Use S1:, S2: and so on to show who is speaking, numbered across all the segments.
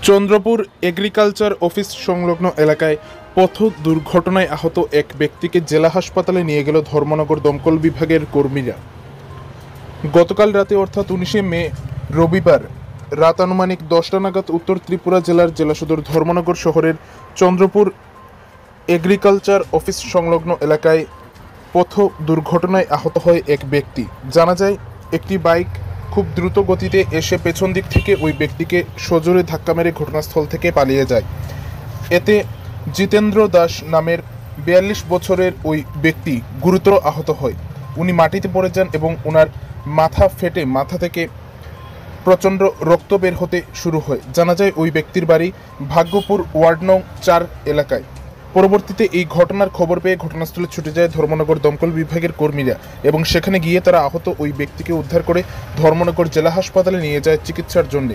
S1: Chandrapur agriculture office সংলগ্ন এলাকায় পথ দুর্ঘটনায় আহত এক ব্যক্তিকে জেলা হাসপাতালে নিয়ে গেল ধর্মনগর দমকল বিভাগের কর্মীরা। গতকাল রাতে অর্থাৎ 19শে মে রবিবার রাত আনুমানিক 10টা নাগাদ উত্তর ত্রিপুরা জেলার জেলা সদর ধর্মনগর শহরের চন্দ্রপুর এগ্রিকালচার অফিস সংলগ্ন এলাকায় পথ দুর্ঘটনায় আহত হয় এক ব্যক্তি। জানা যায়, একটি বাইক খুব দ্রুত গতিতে এসে পেছন দিক থেকে ওই ব্যক্তিকে সজোরে ধাক্কা মেরে ঘটনাস্থল থেকে পালিয়ে যায়। এতে জিতেন্দ্র দাস নামের 42 বছরের ওই ব্যক্তি গুরুতর আহত হয়। উনি মাটিতে পড়ে যান এবং ওনার মাথা ফেটে মাথা থেকে প্রচণ্ড রক্ত বের হতে শুরু হয়। জানা যায়, ওই ব্যক্তির বাড়ি ভাগ্যপুর ওয়ার্ড নং 4 এলাকায়। পরবর্তীতে এই ঘটনার খবর পেয়ে ঘটনাস্থলে ছুটে যায় ধর্মনগর দমকল বিভাগের কর্মীরা এবং সেখানে গিয়ে তারা আহত ওই ব্যক্তিকে উদ্ধার করে ধর্মনগর জেলা হাসপাতালে নিয়ে যায় চিকিৎসার জন্য।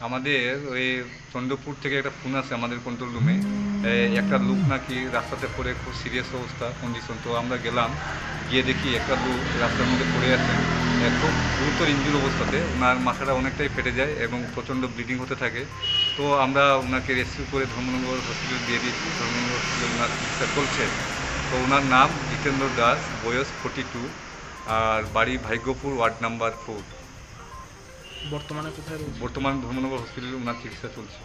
S2: আমাদের ওই চন্দ্রপুর থেকে একটা ফোন আছে আমাদের কন্ট্রোল রুমে, একটা লোক নাকি রাস্তাতে পড়ে খুব সিরিয়াস অবস্থা কন্ডিশন। তো আমরা গেলাম, গিয়ে দেখি একটা লোক রাস্তার মধ্যে পড়ে আছেন খুব গুরুতর ইনজুর অবস্থাতে। ওনার মাথাটা অনেকটাই ফেটে যায় এবং প্রচণ্ড ব্লিডিং হতে থাকে। তো আমরা ওনাকে রেস্কিউ করে ধর্মনগর হসপিটাল দিয়ে দিয়েছি। ধর্মনগর হসপিটাল ওনার চিকিৎসা চলছে। তো ওনার নাম জিতেন্দ্র দাস, বয়স 42, আর বাড়ি ভাগ্যপুর ওয়ার্ড নাম্বার 4।
S1: বর্তমানে কোথায় রয়েছে?
S2: বর্তমান ধর্মনগর হসপিটালে ওনার চিকিৎসা চলছে।